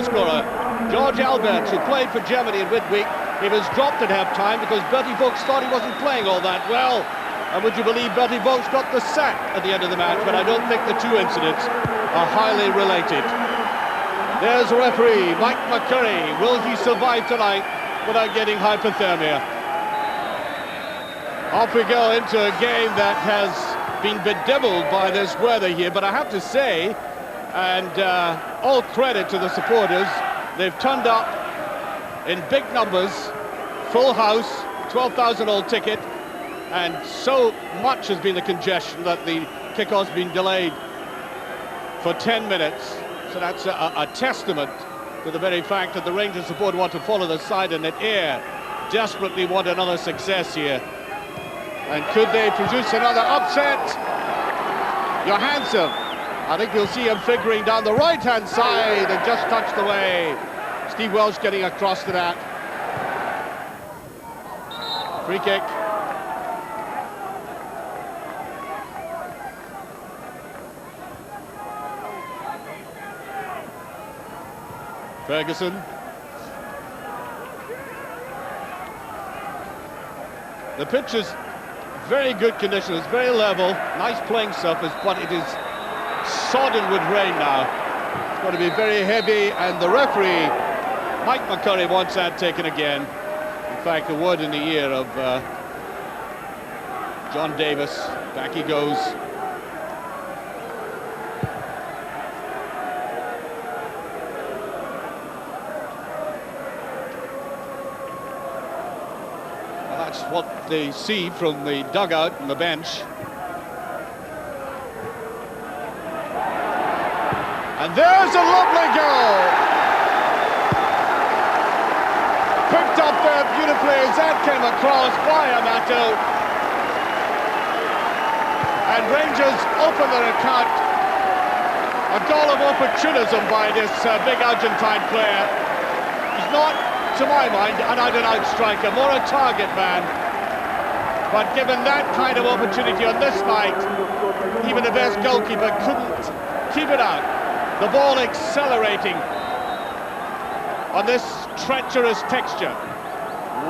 goalscorer, George Alberts, who played for Germany in midweek. He was dropped at half-time because Bertie Vogts thought he wasn't playing all that well. And would you believe Bertie Vogts got the sack at the end of the match? But I don't think the two incidents are highly related. There's the referee, Mike McCurry. Will he survive tonight without getting hypothermia? Off we go into a game that has been bedeviled by this weather here. But I have to say, and all credit to the supporters, they've turned up in big numbers, full house, 12,000 ticket, and so much has been the congestion that the kickoff's been delayed for 10 minutes. So that's a testament to the very fact that the Rangers support want to follow the side, and that Ayr desperately want another success here. And could they produce another upset? Johansson, I think you'll see him figuring down the right-hand side and just touched away. Steve Welsh getting across to that. Free kick. Ferguson. The pitch is very good condition, it's very level, nice playing surface, but it is sodden with rain now. It's going to be very heavy, and the referee, Mike McCurry, wants that taken again. In fact, a word in the ear of John Davis. Back he goes. That's what they see from the dugout and the bench. And there's a lovely goal! Picked up there beautifully as that came across by Amato. And Rangers open their account. A goal of opportunism by this big Argentine player. He's not, to my mind, an out-and-out striker, more a target man. But given that kind of opportunity on this night, even the best goalkeeper couldn't keep it out. The ball accelerating on this treacherous texture.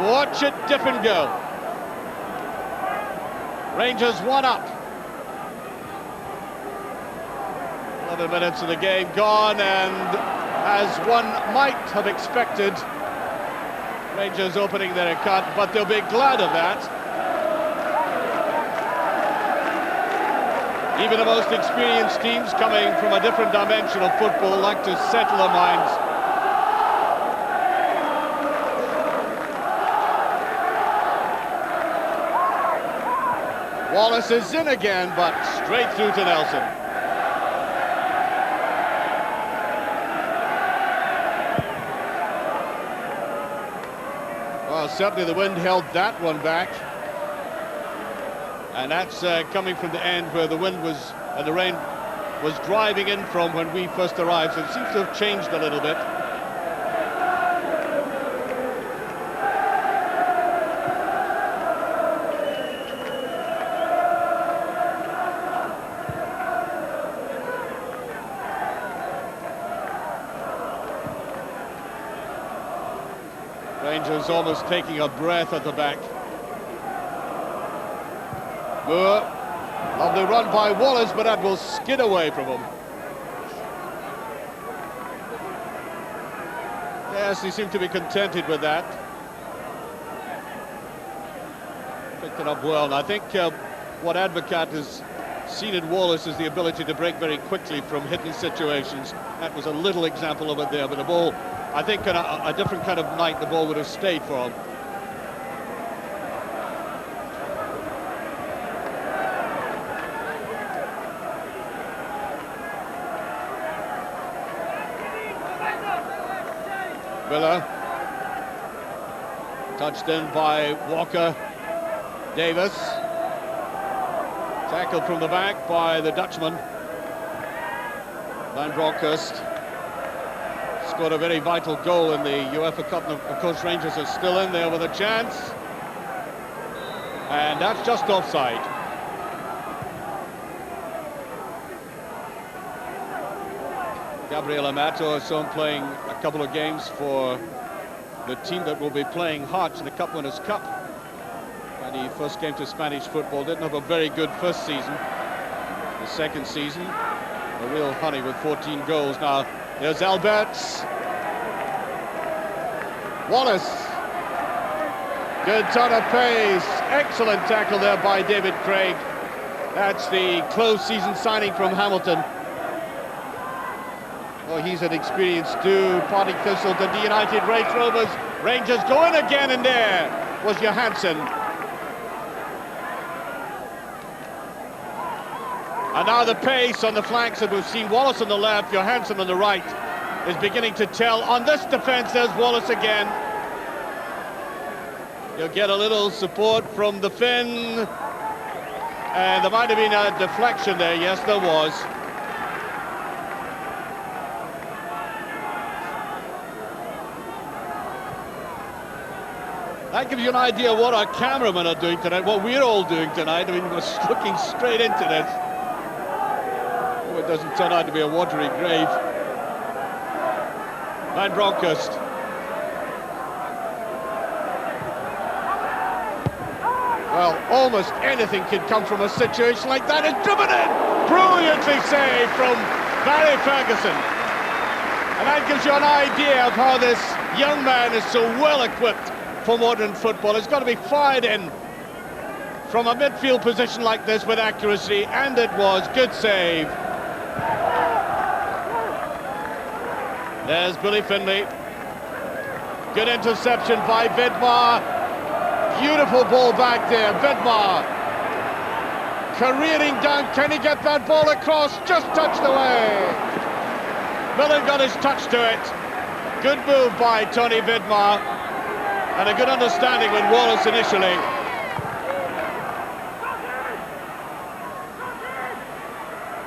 Watch it dip and go. Rangers 1 up. 11 minutes of the game gone, and as one might have expected, Rangers opening their account, but they'll be glad of that. Even the most experienced teams coming from a different dimension of football like to settle their minds. Wallace is in again, but straight through to Nelson. Well, certainly the wind held that one back. And that's coming from the end where the wind was, and the rain was driving in from when we first arrived, so it seems to have changed a little bit. Rangers almost taking a breath at the back. Moore, lovely run by Wallace, but that will skid away from him. Yes, he seemed to be contented with that. Picked it up well, and I think what Advocat has seen in Wallace is the ability to break very quickly from hidden situations. That was a little example of it there, but the ball, I think on a different kind of night, the ball would have stayed for him. Villa, touched in by Walker. Davis, tackled from the back by the Dutchman. Van Bronckhorst scored a very vital goal in the UEFA Cup, and of course Rangers are still in there with a chance. And that's just offside. Gabriel Amato is soon playing a couple of games for the team that will be playing Hearts in the Cup Winners' Cup. When he first came to Spanish football, didn't have a very good first season. The second season, a real honey with 14 goals. Now, there's Alberts. Wallace. Good ton of pace. Excellent tackle there by David Craig. That's the close season signing from Hamilton. Oh, he's an experienced too. Partick Thistle, Dundee United, Raith Rovers. Rangers go in again, and there was Johansson. And now the pace on the flanks that we've seen. Wallace on the left, Johansson on the right is beginning to tell. On this defence, there's Wallace again. You'll get a little support from the Finn. And there might have been a deflection there. Yes, there was. That gives you an idea of what our cameramen are doing tonight, what we're all doing tonight. I mean, we're looking straight into this. Oh, it doesn't turn out to be a watery grave. Van Bronckhorst. Well, almost anything can come from a situation like that. It's driven in! Brilliantly saved from Barry Ferguson. And that gives you an idea of how this young man is so well equipped for modern football. It's got to be fired in from a midfield position like this with accuracy, and it was. Good save. There's Billy Finlay. Good interception by Vidmar. Beautiful ball back there. Vidmar careering down. Can he get that ball across? Just touched away. Millen got his touch to it. Good move by Tony Vidmar, and a good understanding with Wallace initially.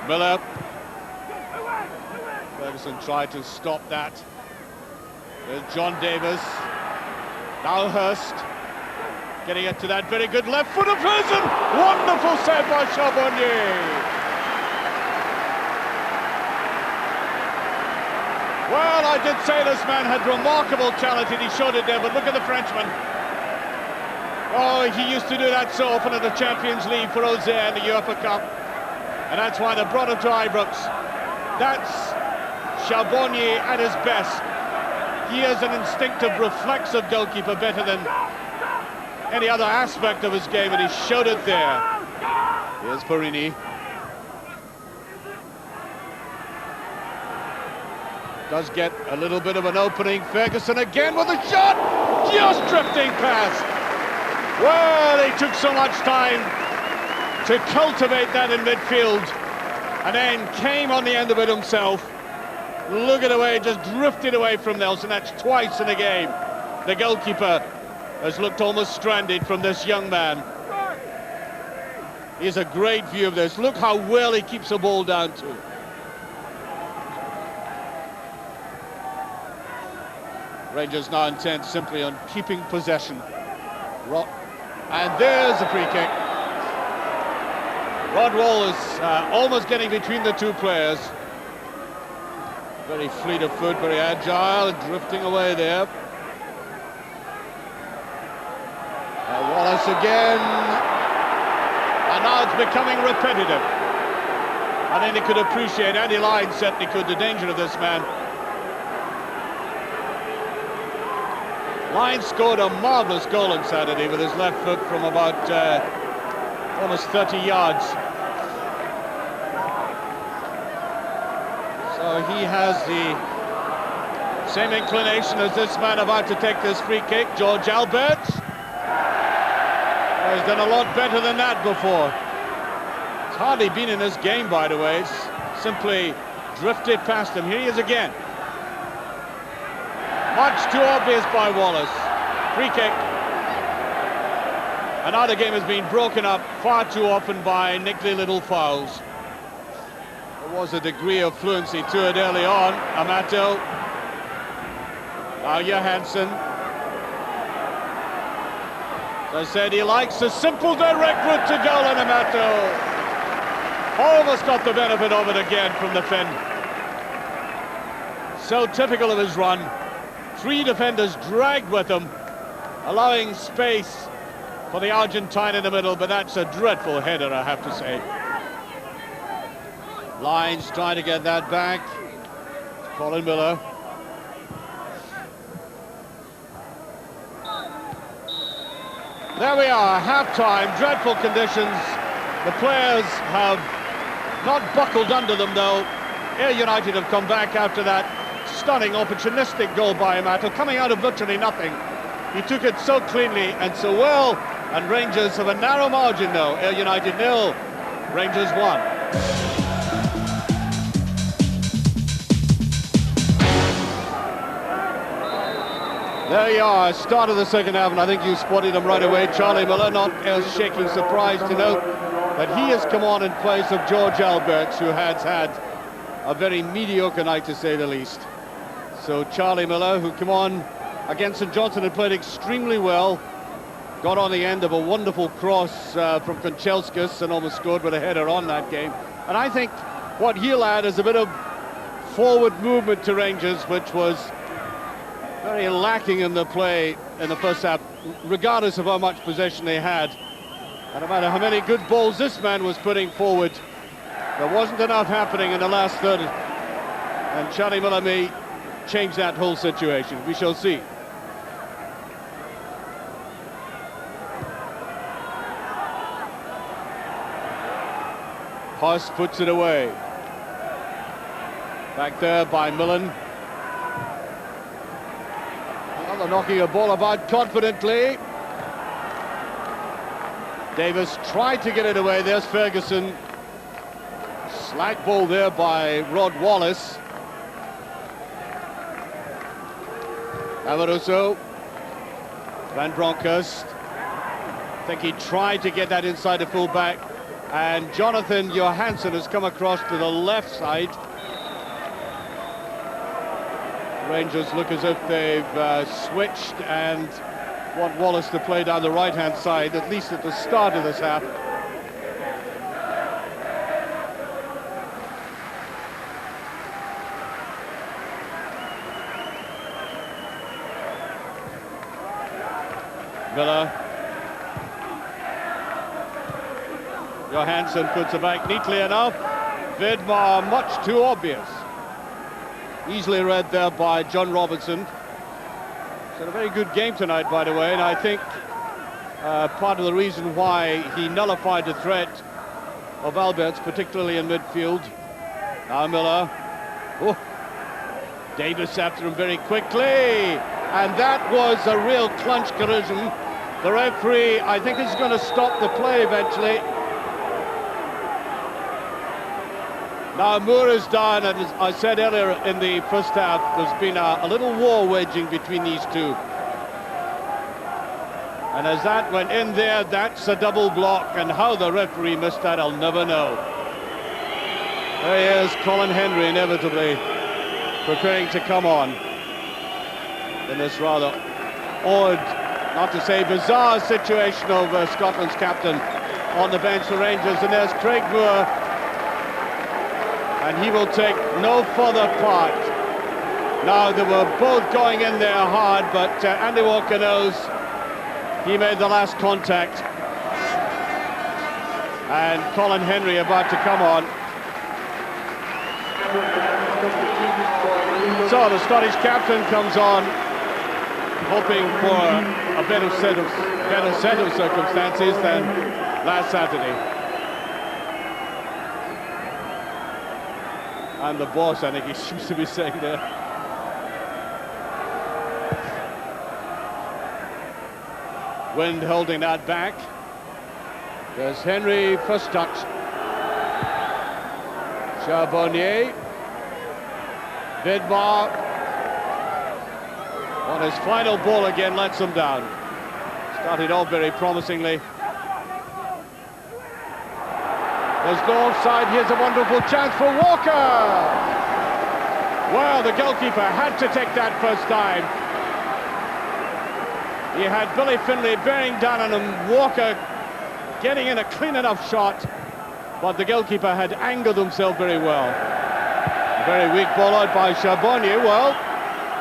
Miller. Ferguson tried to stop that. There's John Davis. Now Hurst. Getting it to that very good left foot of his, and wonderful save by Charbonnier. Well, I did say this man had remarkable talent, and he showed it there, but look at the Frenchman. Oh, he used to do that so often in the Champions League for Auxerre in the UEFA Cup. And that's why they brought him to Ibrox. That's Charbonnier at his best. He is an instinctive, reflexive goalkeeper, better than any other aspect of his game, and he showed it there. Here's Perini. Does get a little bit of an opening. Ferguson again with a shot! Just drifting past. Well, he took so much time to cultivate that in midfield, and then came on the end of it himself. Look at the way it just drifted away from Nelson. That's twice in a game. The goalkeeper has looked almost stranded from this young man. He has a great view of this. Look how well he keeps the ball down to. Rangers now intent simply on keeping possession. And there's a free kick. Rod Wall is almost getting between the two players. Very fleet of foot, very agile, drifting away there. Wallace again, and now it's becoming repetitive. I think they could appreciate, Andy Lyne certainly could, the danger of this man. Lyne scored a marvellous goal on Saturday with his left foot from about almost 30 yards. So he has the same inclination as this man about to take this free kick, George Alberts. He's done a lot better than that before. It's hardly been in this game, by the way. It's simply drifted past him. Here he is again. Much too obvious by Wallace. Free kick. And now the game has been broken up far too often by niggly little fouls. There was a degree of fluency to it early on. Amato. Now Johansson. As I said, he likes a simple direct route to goal, and Amato almost got the benefit of it again from the Finn. So typical of his run. 3 defenders dragged with him, allowing space for the Argentine in the middle, but that's a dreadful header, I have to say. Lyons trying to get that back. Colin Miller. There we are, half-time, dreadful conditions. The players have not buckled under them, though. Ayr United have come back after that stunning, opportunistic goal by Amato, coming out of virtually nothing. He took it so cleanly and so well, and Rangers have a narrow margin now. Ayr United 0, Rangers 1. There you are, start of the second half, and I think you spotted him right away. Charlie Miller, not a shaking surprise to note that he has come on in place of George Alberts, who has had a very mediocre night, to say the least. So Charlie Miller, who came on against St Johnstone and played extremely well, got on the end of a wonderful cross from Konchelskas and almost scored with a header on that game. And I think what he'll add is a bit of forward movement to Rangers, which was very lacking in the play in the first half, regardless of how much possession they had. And no matter how many good balls this man was putting forward, there wasn't enough happening in the last third. And Charlie Miller may change that whole situation. We shall see. Huss puts it away. Back there by Millen. They're knocking a ball about confidently. Davis tried to get it away. There's Ferguson. Slack ball there by Rod Wallace. Amaruso. Van Bronckhorst. I think he tried to get that inside the full-back. And Jonathan Johansson has come across to the left side. Rangers look as if they've switched and want Wallace to play down the right-hand side, at least at the start of this half. Miller. Johansson puts it back neatly enough. Vidmar much too obvious. Easily read there by John Robertson. He's had a very good game tonight, by the way, and I think part of the reason why he nullified the threat of Alberts, particularly in midfield. Now Miller. Oh, Davis after him very quickly, and that was a real clinch collision. The referee, I think, is going to stop the play eventually. Now Moore is down, and as I said earlier in the first half, there's been a little war waging between these two. And as that went in there, that's a double block, and how the referee missed that, I'll never know. There he is, Colin Henry, inevitably preparing to come on in this rather odd, not to say bizarre, situation of Scotland's captain on the bench for Rangers. And there's Craig Moore, and he will take no further part. Now, they were both going in there hard, but Andy Walker knows he made the last contact. And Colin Henry about to come on. So the Scottish captain comes on, hoping for a better set of circumstances than last Saturday. And the boss, I think he seems to be saying there. Wind holding that back. There's Henry, first touch. Charbonnier. Vidmar. On his final ball again, lets him down. Started off very promisingly. There's no offside. Here's a wonderful chance for Walker. Well, the goalkeeper had to take that first time. He had Billy Finlay bearing down on him, Walker getting in a clean enough shot, but the goalkeeper had angled himself very well. Very weak ball out by Charbonnier. Well,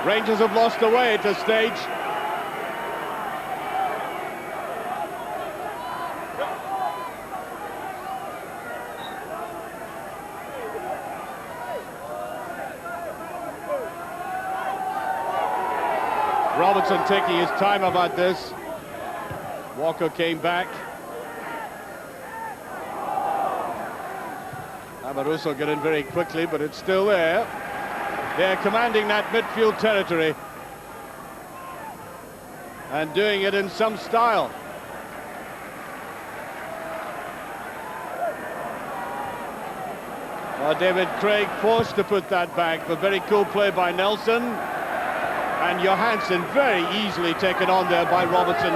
Rangers have lost the way at this stage. Robertson taking his time about this. Walker came back. Amaruso got in very quickly, but it's still there. They're commanding that midfield territory and doing it in some style. David Craig forced to put that back, but very cool play by Nelson. And Johansson very easily taken on there by Robertson.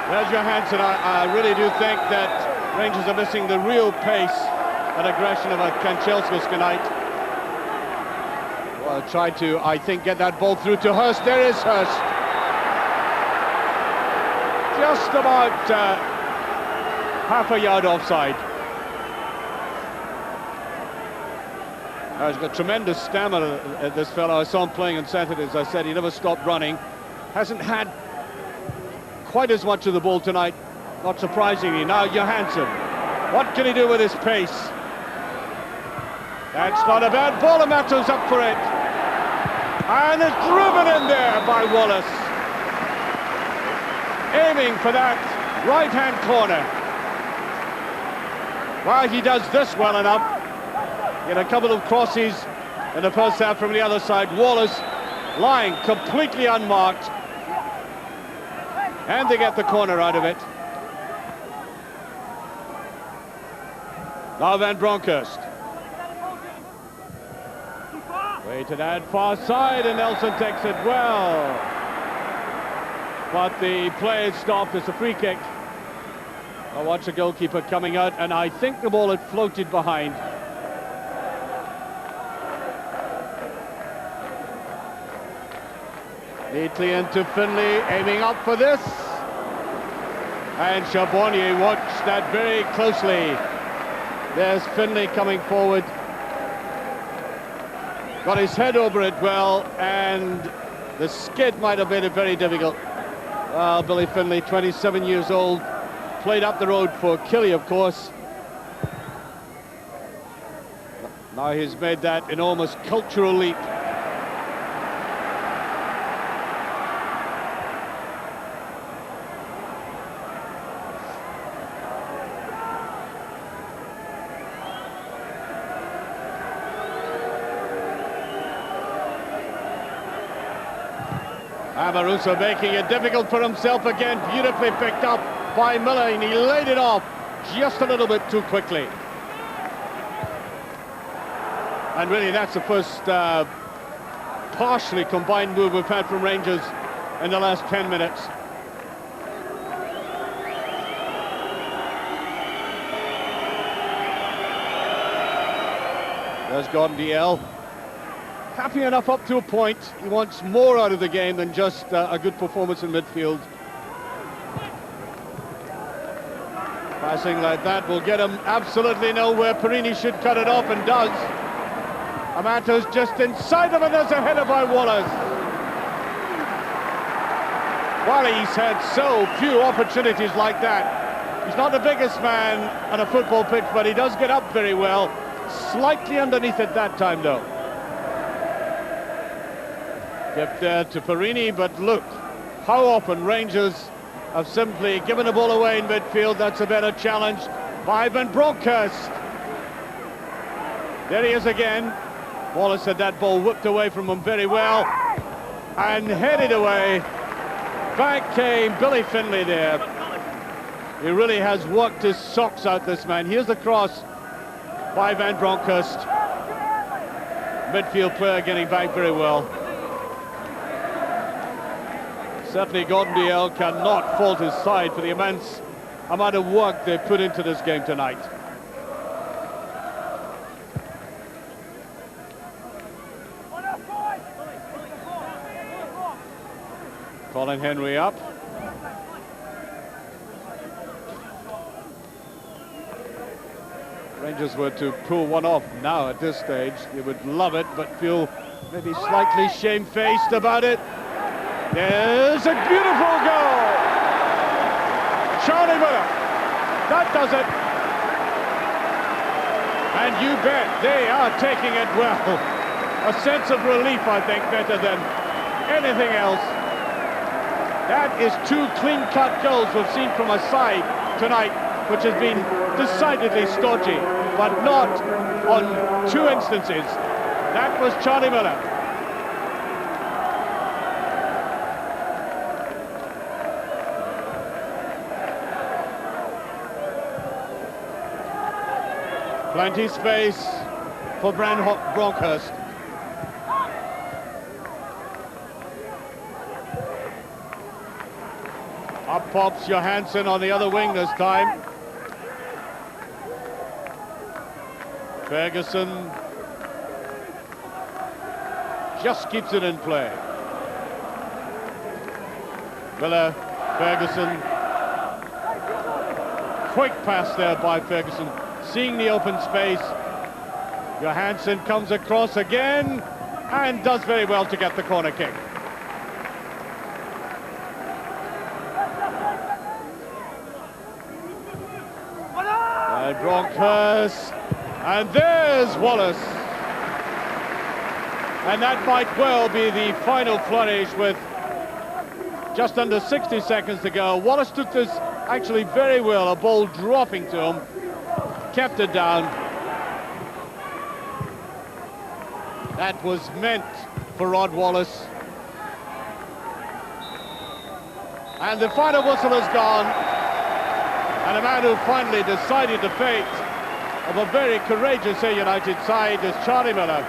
There's Johansson. I really do think that Rangers are missing the real pace and aggression of a Kanchelskis tonight. Well, tried to, I think, get that ball through to Hurst. There is Hurst. Just about half a yard offside. He's got tremendous stamina, this fellow. I saw him playing on Saturday. As I said, he never stopped running. Hasn't had quite as much of the ball tonight, not surprisingly. Now Johansson, what can he do with his pace? That's not a bad ball, and Mato's up for it. And it's driven in there by Wallace. Aiming for that right-hand corner. Well, he does this well enough. Get a couple of crosses in the first half from the other side. Wallace lying completely unmarked. And they get the corner out of it. Now Van Bronckhorst. Way to that far side, and Nelson takes it well. But the play is stopped. It's a free kick. I'll watch the goalkeeper coming out, and I think the ball had floated behind. Neatly into Finlay, aiming up for this. And Charbonnier watched that very closely. There's Finlay coming forward. Got his head over it well, and the skid might have made it very difficult. Well, Billy Finlay, 27 years old, played up the road for Killie, of course. Now he's made that enormous cultural leap. Amaruso making it difficult for himself again. Beautifully picked up by Miller, and he laid it off just a little bit too quickly. And really, that's the first partially combined move we've had from Rangers in the last 10 minutes. There's Gordon DL. Happy enough up to a point. He wants more out of the game than just a good performance in midfield. Passing like that will get him absolutely nowhere. Perini should cut it off, and does. Amato's just inside of it. There's a header by Wallace. Well, he's had so few opportunities like that. He's not the biggest man on a football pitch, but he does get up very well. Slightly underneath at that time, though. Kept there to Perini, but look how often Rangers have simply given the ball away in midfield. That's a better challenge by Van Bronckhorst. There he is again. Wallace had that ball whipped away from him very well and headed away. Back came Billy Finlay there. He really has worked his socks out, this man. Here's the cross by Van Bronckhorst. Midfield player getting back very well. Certainly Gordon DL cannot fault his side for the immense amount of work they've put into this game tonight. Colin Henry up. Rangers were to pull one off now at this stage, they would love it, but feel maybe slightly shamefaced about it. There's a beautiful goal! Charlie Miller, that does it. And you bet they are taking it well. A sense of relief, I think, better than anything else. That is two clean-cut goals we've seen from a side tonight, which has been decidedly stodgy, but not on two instances. That was Charlie Miller. Plenty space for Bronkhurst. Up pops Johansson on the other wing this time. Ferguson just keeps it in play. Miller, Ferguson. Quick pass there by Ferguson. Seeing the open space. Johansson comes across again and does very well to get the corner kick. Bronkhurst, and there's Wallace. And that might well be the final flourish with just under 60 seconds to go. Wallace took this actually very well, a ball dropping to him, kept it down. That was meant for Rod Wallace. And the final whistle is gone. And a man who finally decided the fate of a very courageous Ayr United side is Charlie Miller.